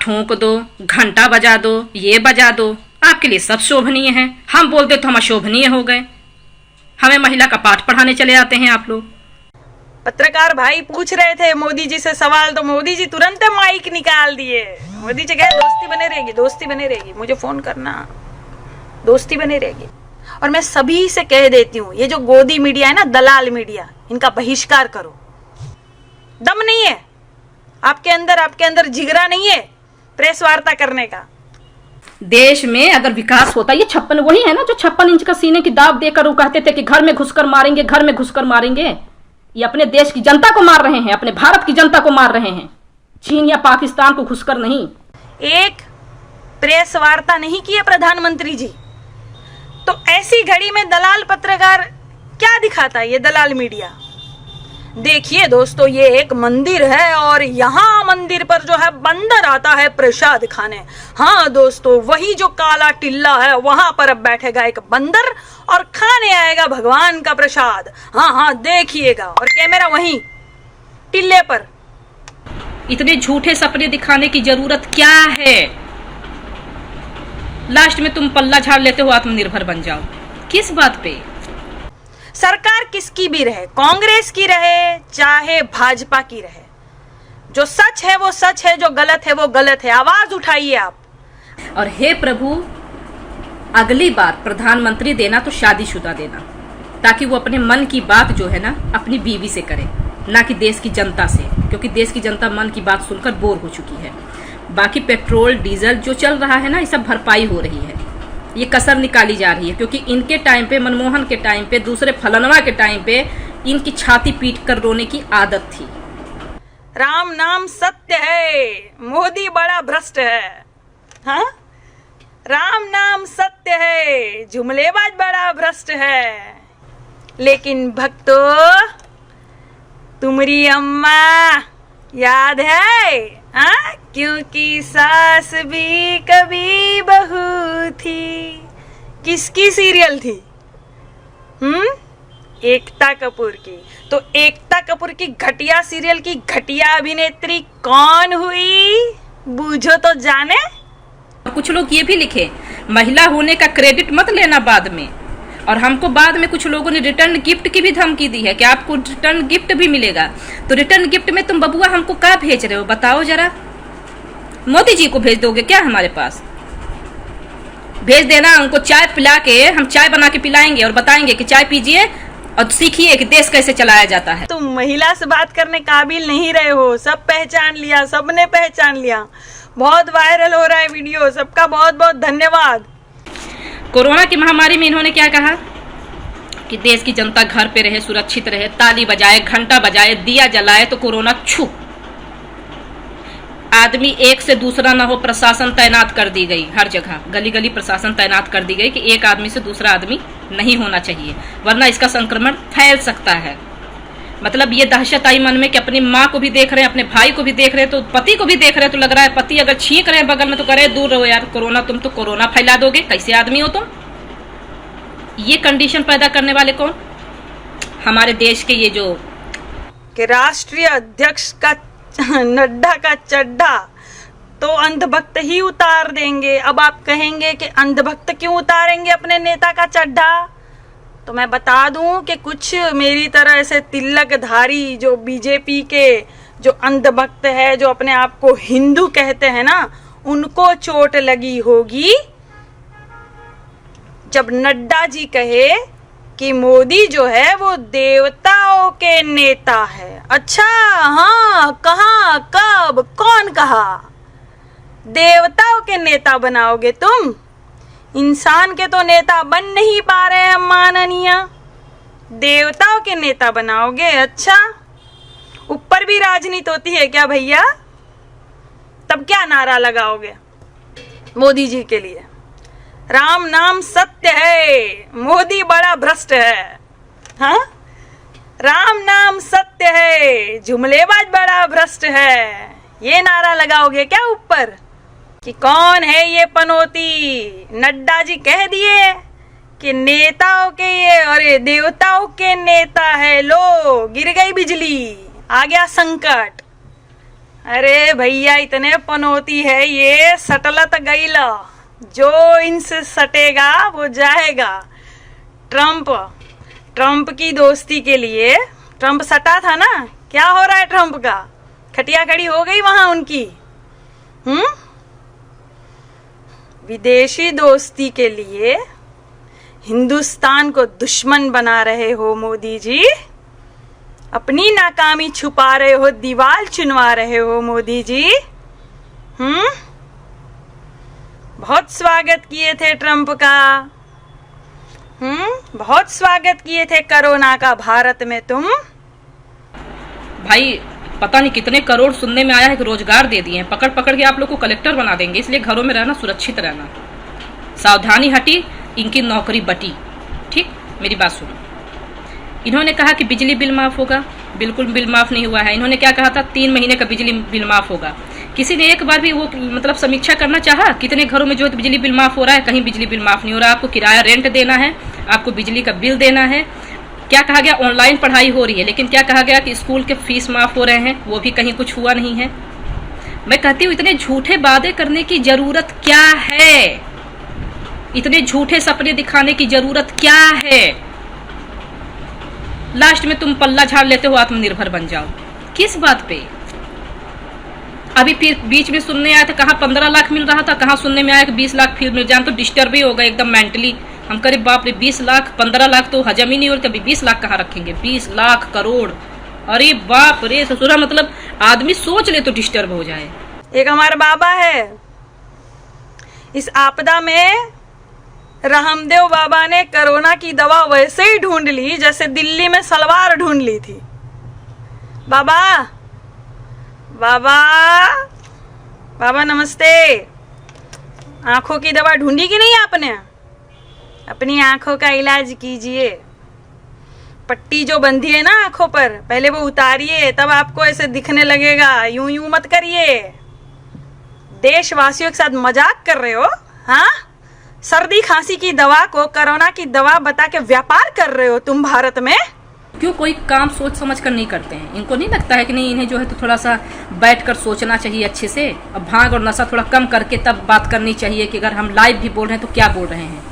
ठोंक दो, घंटा बजा दो, ये बजा दो, आपके लिए सब शोभनीय है। हम बोलते तो हम अशोभनीय हो गए। हमें महिला का पाठ पढ़ाने चले आते हैं आप लोग। पत्रकार भाई पूछ रहे थे मोदी जी से सवाल, तो मोदी जी तुरंत माइक निकाल दिए। मोदी जी कहे दोस्ती बने रहेगी, दोस्ती बने रहेगी, मुझे फोन करना, दोस्ती बने रहेगी। और मैं सभी से कह देती हूँ, ये जो गोदी मीडिया है ना, दलाल मीडिया, इनका बहिष्कार करो। दम नहीं है आपके अंदर जिगरा नहीं है प्रेस वार्ता करने का। देश में अगर विकास होता, ये 56 वही है ना जो 56 इंच का सीने की दाब देकर वो कहते थे कि घर में घुसकर मारेंगे, घर में घुसकर मारेंगे। ये अपने देश की जनता को मार रहे हैं, अपने भारत की जनता को मार रहे हैं, चीन या पाकिस्तान को घुसकर नहीं। एक प्रेस वार्ता नहीं की है प्रधानमंत्री जी, तो ऐसी घड़ी में दलाल पत्रकार क्या दिखाता है? ये दलाल मीडिया। देखिए दोस्तों, ये एक मंदिर है और यहाँ मंदिर पर जो है बंदर आता है प्रसाद खाने। हाँ दोस्तों, वही जो काला टिल्ला है वहां पर अब बैठेगा एक बंदर और खाने आएगा भगवान का प्रसाद। हाँ हाँ देखिएगा, और कैमरा वहीं टिल्ले पर। इतने झूठे सपने दिखाने की जरूरत क्या है? लास्ट में तुम पल्ला झाड़ लेते हो, आत्मनिर्भर बन जाओ। किस बात पे? सरकार किसकी भी रहे, कांग्रेस की रहे चाहे भाजपा की रहे, जो सच है वो सच है, जो गलत है वो गलत है। आवाज उठाइए आप। और हे प्रभु, अगली बार प्रधानमंत्री देना तो शादीशुदा देना, ताकि वो अपने मन की बात जो है ना अपनी बीवी से करे, ना कि देश की जनता से, क्योंकि देश की जनता मन की बात सुनकर बोर हो चुकी है। बाकी पेट्रोल डीजल जो चल रहा है ना, ये सब भरपाई हो रही है, ये कसर निकाली जा रही है, क्योंकि इनके टाइम पे, मनमोहन के टाइम पे, दूसरे फलनवा के टाइम पे इनकी छाती पीट कर रोने की आदत थी। राम नाम सत्य है, मोदी बड़ा भ्रष्ट है। हाँ, राम नाम सत्य है, जुमलेबाज बड़ा भ्रष्ट है। लेकिन भक्तों, तुम्हारी अम्मा याद है? हाँ, क्योंकि सास भी कभी बहू थी। किसकी सीरियल थी? एकता कपूर की। तो एकता कपूर की घटिया सीरियल की घटिया अभिनेत्री कौन हुई? बूझो तो जाने। कुछ लोग ये भी लिखे, महिला होने का क्रेडिट मत लेना बाद में। और हमको बाद में कुछ लोगों ने रिटर्न गिफ्ट की भी धमकी दी है कि आपको रिटर्न गिफ्ट भी मिलेगा। तो रिटर्न गिफ्ट में तुम बबुआ हमको क्या भेज रहे हो बताओ जरा? मोदी जी को भेज दोगे क्या? हमारे पास भेज देना, उनको चाय पिला के, हम चाय बना के पिलाएंगे और बताएंगे कि चाय पीजिए और सीखिए कि देश कैसे चलाया जाता है। तुम महिला से बात करने काबिल नहीं रहे हो, सब पहचान लिया, सबने पहचान लिया। बहुत वायरल हो रहा है वीडियो, सबका बहुत बहुत धन्यवाद। कोरोना की महामारी में इन्होंने क्या कहा कि देश की जनता घर पे रहे, सुरक्षित रहे, ताली बजाए, घंटा बजाए, दिया जलाए तो कोरोना छू। आदमी एक से दूसरा ना हो, प्रशासन तैनात कर दी गई, हर जगह गली गली प्रशासन तैनात कर दी गई कि एक आदमी से दूसरा आदमी नहीं होना चाहिए, वरना इसका संक्रमण फैल सकता है। मतलब ये दहशत आई मन में कि अपनी माँ को भी देख रहे हैं, अपने भाई को भी देख रहे हैं, तो पति को भी देख रहे हैं, तो लग रहा है पति अगर छींक रहे हैं बगल में तो करे दूर रहो यार, कोरोना, तुम तो कोरोना फैला दोगे, कैसे आदमी हो तुम? ये कंडीशन पैदा करने वाले कौन? हमारे देश के ये जो कि राष्ट्रीय अध्यक्ष का नड्डा का चड्ढा तो अंधभक्त ही उतार देंगे। अब आप कहेंगे कि अंधभक्त क्यों उतारेंगे अपने नेता का चड्ढा? तो मैं बता दूं कि कुछ मेरी तरह ऐसे तिलकधारी जो बीजेपी के जो अंधभक्त है, जो अपने आप को हिंदू कहते हैं ना, उनको चोट लगी होगी जब नड्डा जी कहे कि मोदी जो है वो देवताओं के नेता है। अच्छा, हाँ, कहाँ, कब, कौन कहा? देवताओं के नेता बनाओगे तुम? इंसान के तो नेता बन नहीं पा रहे हैं माननीय, देवताओं के नेता बनाओगे? अच्छा, ऊपर भी राजनीति होती है क्या भैया? तब क्या नारा लगाओगे मोदी जी के लिए? राम नाम सत्य है, मोदी बड़ा भ्रष्ट है। हाँ, राम नाम सत्य है, जुमलेबाज बड़ा भ्रष्ट है, ये नारा लगाओगे क्या ऊपर? कि कौन है ये पनौती? नड्डा जी कह दिए कि नेताओं के ये, अरे देवताओं के नेता है। लो, गिर गई बिजली, आ गया संकट। अरे भैया इतने पनौती है ये, सटलत गईला, जो इनसे सटेगा वो जाएगा। ट्रम्प की दोस्ती के लिए ट्रम्प सटा था ना, क्या हो रहा है ट्रम्प का? खटिया खड़ी हो गई वहां उनकी। विदेशी दोस्ती के लिए हिंदुस्तान को दुश्मन बना रहे हो मोदी जी, अपनी नाकामी छुपा रहे हो, दीवार चुनवा रहे हो मोदी जी। बहुत स्वागत किए थे ट्रम्प का, बहुत स्वागत किए थे कोरोना का भारत में तुम। भाई पता नहीं कितने करोड़ सुनने में आया है कि रोजगार दे दिए हैं, पकड़ पकड़ के आप लोग को कलेक्टर बना देंगे, इसलिए घरों में रहना, सुरक्षित रहना। सावधानी हटी, इनकी नौकरी बटी। ठीक, मेरी बात सुनो। इन्होंने कहा कि बिजली बिल माफ होगा, बिल्कुल बिल माफ नहीं हुआ है। इन्होंने क्या कहा था, 3 महीने का बिजली बिल माफ होगा। किसी ने एक बार भी वो मतलब समीक्षा करना चाहा? कितने घरों में जो बिजली बिल माफ हो रहा है? कहीं बिजली बिल माफ नहीं हो रहा। आपको किराया रेंट देना है, आपको बिजली का बिल देना है। क्या कहा गया, ऑनलाइन पढ़ाई हो रही है, लेकिन क्या कहा गया कि स्कूल के फीस माफ हो रहे हैं, वो भी कहीं कुछ हुआ नहीं है। मैं कहती हूँ इतने झूठे वादे करने की जरूरत क्या है? इतने झूठे सपने दिखाने की जरूरत क्या है? लास्ट में तुम पल्ला झाड़ लेते हो, आत्मनिर्भर बन जाओ। किस बात पे? अभी फिर बीच में सुनने आया था कहाँ 15 लाख मिल रहा था, कहाँ सुनने में आया कि 20 लाख फिर मिल जाए। तो डिस्टर्ब ही हो गए एकदम मेंटली। हम करे बाप रे 20 लाख 15 लाख तो हजम ही नहीं हो रही, अभी 20 लाख कहाँ रखेंगे? 20 लाख करोड़, अरे बाप रे ससुरा, मतलब आदमी सोच ले तो डिस्टर्ब हो जाए। एक हमारे बाबा है, इस आपदा में रामदेव बाबा ने कोरोना की दवा वैसे ही ढूंढ ली जैसे दिल्ली में सलवार ढूंढ ली थी। बाबा बाबा बाबा नमस्ते। आंखों की दवा ढूंढी कि नहीं आपने? अपनी आंखों का इलाज कीजिए। पट्टी जो बंधी है ना आंखों पर, पहले वो उतारिए, तब आपको ऐसे दिखने लगेगा। यूं यूं मत करिए। देशवासियों के साथ मजाक कर रहे हो? हाँ, सर्दी खांसी की दवा को कोरोना की दवा बता के व्यापार कर रहे हो तुम भारत में। क्यों कोई काम सोच समझ कर नहीं करते हैं? इनको नहीं लगता है कि नहीं, इन्हें जो है तो थोड़ा सा बैठकर सोचना चाहिए अच्छे से। अब भाग और नशा थोड़ा कम करके तब बात करनी चाहिए कि अगर हम लाइव भी बोल रहे हैं तो क्या बोल रहे हैं।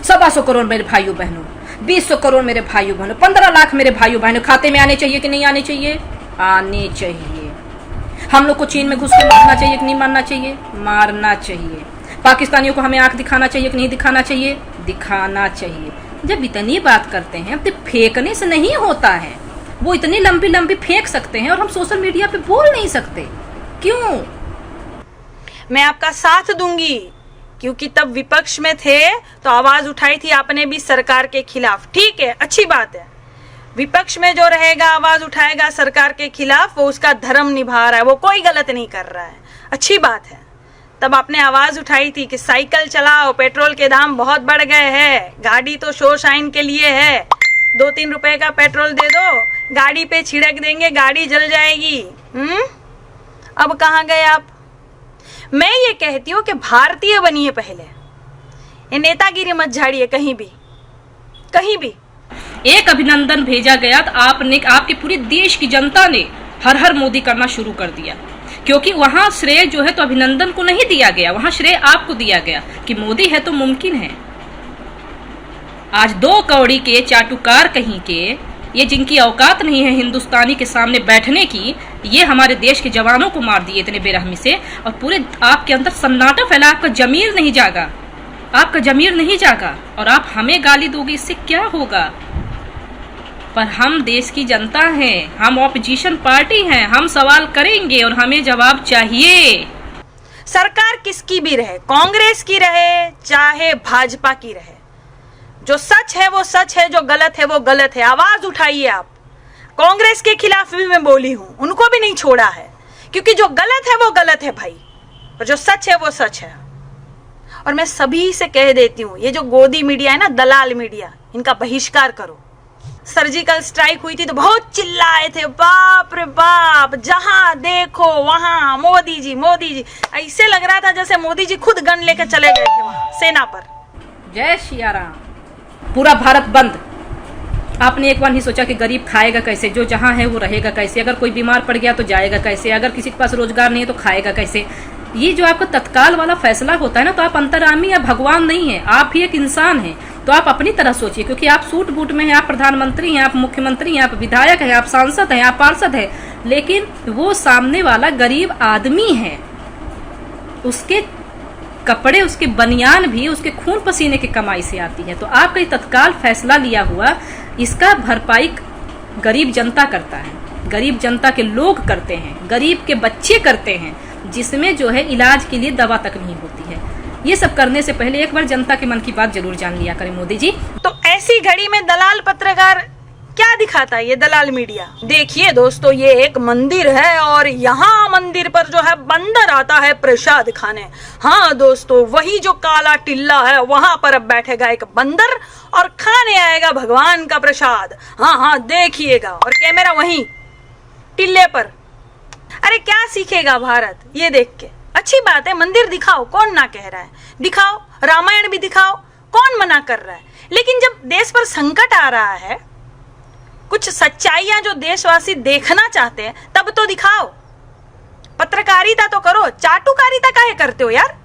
125 करोड़ मेरे भाइयों बहनों, 200 करोड़ मेरे भाइयों बहनों, 15 लाख मेरे भाइयों बहनों खाते में आने चाहिए कि नहीं आने चाहिए? आने चाहिए। हम लोग को चीन में घुस के मारना चाहिए कि नहीं मारना चाहिए? मारना चाहिए। पाकिस्तानियों को हमें आंख दिखाना चाहिए कि नहीं दिखाना चाहिए? दिखाना चाहिए। जब इतनी बात करते हैं तो फेंकने से नहीं होता है। वो इतनी लंबी लंबी फेंक सकते हैं और हम सोशल मीडिया पे बोल नहीं सकते, क्यों? मैं आपका साथ दूंगी, क्योंकि तब विपक्ष में थे तो आवाज उठाई थी आपने भी सरकार के खिलाफ। ठीक है, अच्छी बात है। विपक्ष में जो रहेगा, आवाज उठाएगा सरकार के खिलाफ, वो उसका धर्म निभा रहा है, वो कोई गलत नहीं कर रहा है, अच्छी बात है। तब आपने आवाज उठाई थी कि साइकिल चलाओ, पेट्रोल के दाम बहुत बढ़ गए हैं, गाड़ी तो शो शाइन के लिए है, 2-3 रुपए का पेट्रोल दे दो, गाड़ी पे छिड़क देंगे, गाड़ी जल जाएगी। अब कहाँ गए आप? मैं ये कहती हूँ कि भारतीय बनिए पहले, ये नेतागिरी मत झाड़िए कहीं भी, कहीं भी। एक अभिनंदन भेजा गया तो आपके पूरे देश की जनता ने हर हर मोदी करना शुरू कर दिया, क्योंकि वहां श्रेय जो है तो अभिनंदन को नहीं दिया गया, वहां श्रेय आपको दिया गया कि मोदी है तो मुमकिन है। आज 2 कौड़ी के चाटुकार कहीं के, ये जिनकी औकात नहीं है हिंदुस्तानी के सामने बैठने की, ये हमारे देश के जवानों को मार दिए इतने बेरहमी से, और पूरे आपके अंदर सन्नाटा फैला, आपका जमीर नहीं जागा, आपका जमीर नहीं जागा, और आप हमें गाली दोगे, इससे क्या होगा? पर हम देश की जनता हैं, हम ऑपोजिशन पार्टी हैं, हम सवाल करेंगे और हमें जवाब चाहिए। सरकार किसकी भी रहे, कांग्रेस की रहे चाहे भाजपा की रहे, जो सच है वो सच है, जो गलत है वो गलत है। आवाज उठाइए आप। कांग्रेस के खिलाफ भी मैं बोली हूं, उनको भी नहीं छोड़ा है, क्योंकि जो गलत है वो गलत है भाई, और जो सच है वो सच है। और मैं सभी से कह देती हूँ, ये जो गोदी मीडिया है ना, दलाल मीडिया, इनका बहिष्कार करो। सर्जिकल स्ट्राइक हुई थी तो बहुत चिल्लाए थे, बाप रे बाप, जहां देखो वहां मोदी जी मोदी जी। ऐसे लग रहा था जैसे मोदी जी खुद गन लेकर चले गए थे वहां सेना पर। जय सिया राम। पूरा भारत बंद, आपने एक बार नहीं सोचा कि गरीब खाएगा कैसे, जो जहाँ है वो रहेगा कैसे, अगर कोई बीमार पड़ गया तो जाएगा कैसे, अगर किसी के पास रोजगार नहीं है तो खाएगा कैसे। ये जो आपका तत्काल वाला फैसला होता है ना, तो आप अंतर्यामी या भगवान नहीं है, आप ही एक इंसान हैं। तो आप अपनी तरह सोचिए, क्योंकि आप सूट बूट में हैं, आप प्रधानमंत्री हैं, आप मुख्यमंत्री हैं, आप विधायक हैं, आप सांसद हैं, आप पार्षद हैं, लेकिन वो सामने वाला गरीब आदमी है, उसके कपड़े, उसके बनियान भी उसके खून पसीने की कमाई से आती है। तो आपका तत्काल फैसला लिया हुआ, इसका भरपाई गरीब जनता करता है, गरीब जनता के लोग करते हैं, गरीब के बच्चे करते हैं, जिसमें जो है इलाज के लिए दवा तक नहीं होती है। ये सब करने से पहले एक बार जनता के मन की बात जरूर जान लिया करें मोदी जी। तो ऐसी घड़ी में दलाल पत्रकार क्या दिखाता है, ये दलाल मीडिया। देखिए दोस्तों, ये एक मंदिर है और यहाँ मंदिर पर जो है बंदर आता है प्रसाद खाने। हाँ दोस्तों, वही जो काला टिल्ला है वहां पर अब बैठेगा एक बंदर और खाने आएगा भगवान का प्रसाद। हाँ हाँ देखिएगा, और कैमरा वहीं टिल्ले पर। अरे क्या सीखेगा भारत ये देख के। अच्छी बात है, मंदिर दिखाओ, कौन ना कह रहा है, दिखाओ, रामायण भी दिखाओ, कौन मना कर रहा है। लेकिन जब देश पर संकट आ रहा है, कुछ सच्चाइयां जो देशवासी देखना चाहते हैं, तब तो दिखाओ, पत्रकारिता तो करो। चाटुकारिता काहे करते हो यार।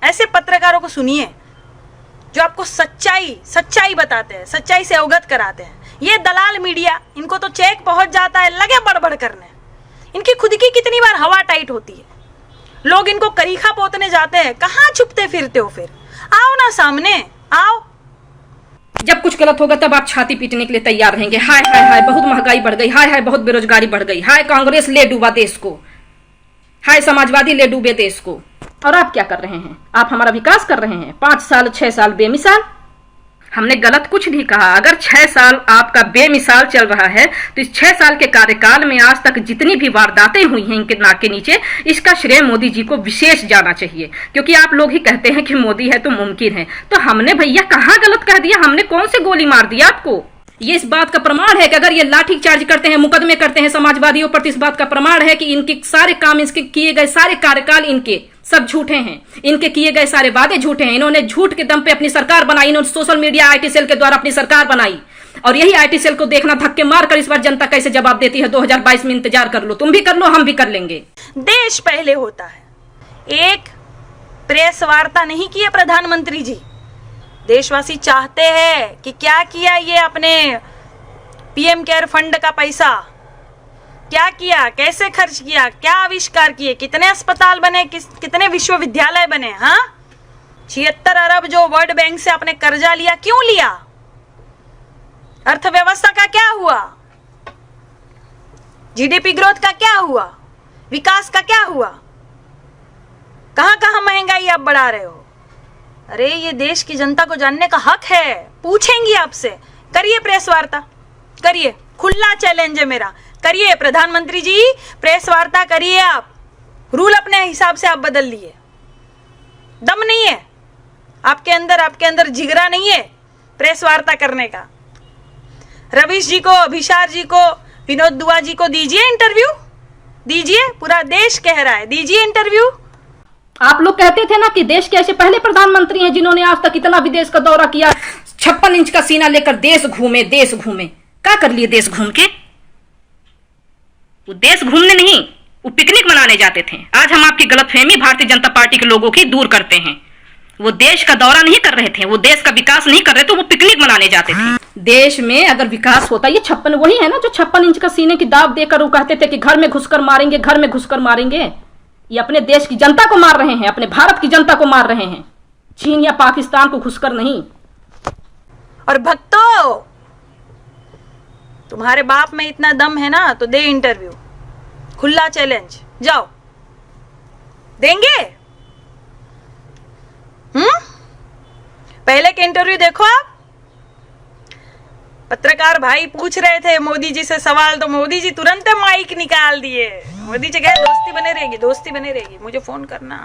ऐसे पत्रकारों को सुनिए जो आपको सच्चाई बताते हैं, सच्चाई से अवगत कराते हैं। ये दलाल मीडिया, इनको तो चेक पहुंच जाता है, लगे बड़बड़ करने। इनकी खुद की कितनी बार हवा टाइट होती है, लोग इनको करीखा पोतने जाते हैं। कहाँ छुपते फिरते हो फिर, आओ ना सामने आओ। जब कुछ गलत होगा तब आप छाती पीटने के लिए तैयार रहेंगे। हाय हाय हाय बहुत महंगाई बढ़ गई, हाय हाय बहुत बेरोजगारी बढ़ गई, हाय कांग्रेस ले डूबा देश को, हाय समाजवादी ले डूबे देश को। और आप क्या कर रहे हैं, आप हमारा विकास कर रहे हैं। 5 साल 6 साल बेमिसाल। हमने गलत कुछ नहीं कहा। अगर 6 साल आपका बेमिसाल चल रहा है, तो इस 6 साल के कार्यकाल में आज तक जितनी भी वारदातें हुई हैं इनके नाक के नीचे, इसका श्रेय मोदी जी को विशेष जाना चाहिए। क्योंकि आप लोग ही कहते हैं कि मोदी है तो मुमकिन है, तो हमने भैया कहाँ गलत कह दिया, हमने कौन सी गोली मार दिया आपको। ये इस बात का प्रमाण है कि अगर ये लाठी चार्ज करते हैं, मुकदमे करते हैं समाजवादियों पर, तो इस बात का प्रमाण है कि इनके सारे काम, इसके किए गए सारे कार्यकाल इनके सब झूठे हैं, इनके किए गए सारे वादे झूठे हैं। इन्होंने झूठ के दम पे अपनी सरकार बनाई, इन्होंने सोशल मीडिया आईटी सेल के द्वारा अपनी सरकार बनाई। और यही आईटी सेल को देखना, धक्के मारकर इस बार जनता कैसे जवाब देती है। 2022 में इंतजार कर लो, तुम भी कर लो, हम भी कर लेंगे। देश पहले होता है। एक प्रेस वार्ता नहीं की है प्रधानमंत्री जी। देशवासी चाहते हैं कि क्या किया ये अपने पीएम केयर फंड का पैसा, क्या किया, कैसे खर्च किया, क्या आविष्कार किए, कितने अस्पताल बने, कितने विश्वविद्यालय बने। हाँ, 76 अरब जो वर्ल्ड बैंक से आपने कर्जा लिया, क्यों लिया, अर्थव्यवस्था का क्या हुआ, जीडीपी ग्रोथ का क्या हुआ, विकास का क्या हुआ, कहां कहां महंगाई आप बढ़ा रहे हो। अरे ये देश की जनता को जानने का हक है, पूछेंगी आपसे। करिए प्रेस वार्ता, करिए, खुला चैलेंज है मेरा, करिए प्रधानमंत्री जी, प्रेस वार्ता करिए। आप रूल अपने हिसाब से आप बदल लिए। दम नहीं है आपके अंदर जिगरा नहीं है प्रेस वार्ता करने का। रवीश जी को, अभिषार जी को, विनोद दुआ जी को दीजिए इंटरव्यू, दीजिए, पूरा देश कह रहा है, दीजिए इंटरव्यू। आप लोग कहते थे ना कि देश के ऐसे पहले प्रधानमंत्री हैं जिन्होंने आज तक इतना विदेश का दौरा किया, 56 इंच का सीना लेकर देश घूमे। क्या कर लिए देश घूम के? वो देश घूमने नहीं, वो पिकनिक मनाने जाते थे। आज हम आपकी गलतफहमी भारतीय जनता पार्टी के लोगों की दूर करते हैं। वो देश का दौरा नहीं कर रहे थे, वो देश का विकास नहीं कर रहे थे, वो पिकनिक मनाने जाते थे। देश में अगर विकास होता, ये 56 वही है ना जो 56 इंच का सीने की दाव देकर वो कहते थे कि घर में घुसकर मारेंगे, घर में घुसकर मारेंगे। ये अपने देश की जनता को मार रहे हैं, अपने भारत की जनता को मार रहे हैं, चीन या पाकिस्तान को घुसकर नहीं। और भक्तों, तुम्हारे बाप में इतना दम है ना तो दे इंटरव्यू, खुला चैलेंज, जाओ, देंगे। पहले के इंटरव्यू देखो आप। पत्रकार भाई पूछ रहे थे मोदी जी से सवाल, तो मोदी जी तुरंत माइक निकाल दिए। मोदी जी कहे दोस्ती बने रहेगी, दोस्ती बने रहेगी, मुझे फोन करना,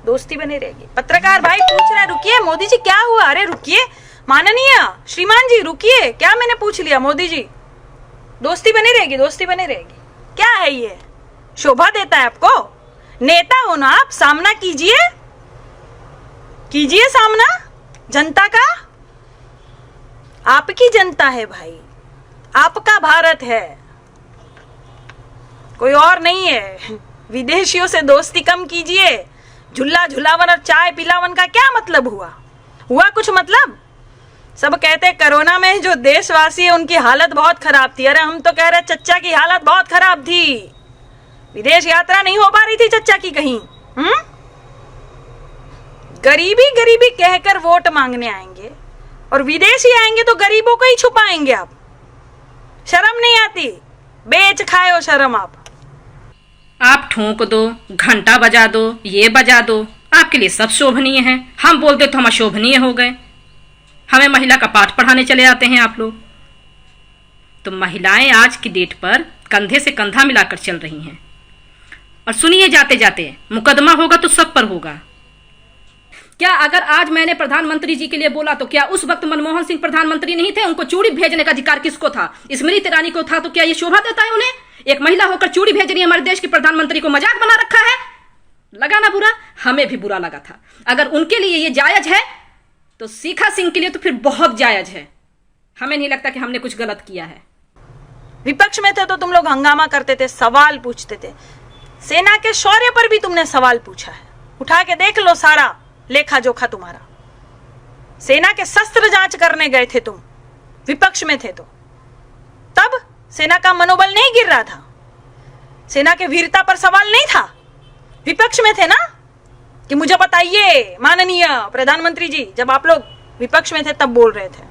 दोस्ती बने रहेगी। पत्रकार भाई पूछ रहे, रुकिए मोदी जी क्या हुआ, अरे रुकिए माननीय श्रीमान जी, रुकिए, क्या मैंने पूछ लिया, मोदी जी दोस्ती बनी रहेगी, दोस्ती बनी रहेगी। क्या है ये, शोभा देता है आपको? नेता हो ना आप, सामना कीजिए, कीजिए सामना जनता का। आपकी जनता है भाई, आपका भारत है, कोई और नहीं है। विदेशियों से दोस्ती कम कीजिए। झुल्ला झुलावन और चाय पिलावन का क्या मतलब हुआ कुछ मतलब? सब कहते कोरोना में जो देशवासी है उनकी हालत बहुत खराब थी। अरे हम तो कह रहे चच्चा की हालत बहुत खराब थी, विदेश यात्रा नहीं हो पा रही थी चच्चा की कहीं। गरीबी गरीबी कहकर वोट मांगने आएंगे और विदेशी आएंगे तो गरीबों को ही छुपाएंगे आप। शर्म नहीं आती? बेच खाए हो शर्म आप ठोंक दो, घंटा बजा दो, ये बजा दो, आपके लिए सब शोभनीय है। हम बोलते तो हम अशोभनीय हो गए। हमें महिला का पाठ पढ़ाने चले आते हैं आप लोग। तो महिलाएं आज की डेट पर कंधे से कंधा मिलाकर चल रही हैं। और सुनिए, जाते जाते मुकदमा होगा तो सब पर होगा। क्या अगर आज मैंने प्रधानमंत्री जी के लिए बोला तो क्या उस वक्त मनमोहन सिंह प्रधानमंत्री नहीं थे? उनको चूड़ी भेजने का अधिकार किसको था? स्मृति ईरानी को था। तो क्या ये शोभा देता है उन्हें? एक महिला होकर चूड़ी भेज रही है हमारे देश की प्रधानमंत्री को, मजाक बना रखा है। लगा ना बुरा? हमें भी बुरा लगा था। अगर उनके लिए ये जायज है तो शिखा सिंह के लिए तो फिर बहुत जायज है। हमें नहीं लगता कि हमने कुछ गलत किया है। विपक्ष में थे तो तुम लोग हंगामा करते थे, सवाल पूछते थे। सेना के शौर्य पर भी तुमने सवाल पूछा है। उठा के देख लो सारा लेखा जोखा तुम्हारा। सेना के शस्त्र जांच करने गए थे तुम, विपक्ष में थे तो तब सेना का मनोबल नहीं गिर रहा था? सेना के वीरता पर सवाल नहीं था? विपक्ष में थे ना कि मुझे बताइए माननीय प्रधानमंत्री जी, जब आप लोग विपक्ष में थे तब बोल रहे थे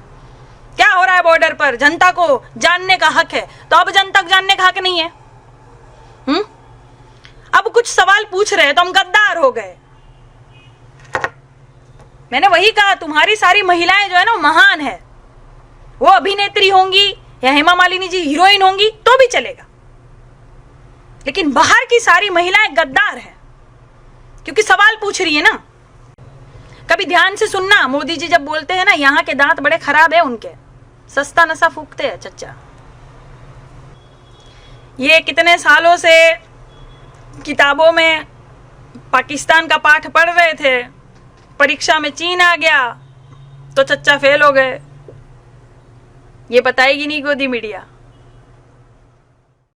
क्या हो रहा है बॉर्डर पर, जनता को जानने का हक है। तो अब जनता को जानने का हक नहीं है। अब कुछ सवाल पूछ रहे तो हम गद्दार हो गए। मैंने वही कहा, तुम्हारी सारी महिलाएं जो है ना महान है। वो अभिनेत्री होंगी या हेमा मालिनी जी हीरोइन होंगी तो भी चलेगा, लेकिन बाहर की सारी महिलाएं गद्दार है क्योंकि सवाल पूछ रही है ना। कभी ध्यान से सुनना, मोदी जी जब बोलते हैं ना यहाँ के दांत बड़े खराब है उनके, सस्ता नशा फूकते हैं चच्चा। ये कितने सालों से किताबों में पाकिस्तान का पाठ पढ़ रहे थे, परीक्षा में चीन आ गया तो चच्चा फेल हो गए। ये बताएगी नहीं गोदी मीडिया।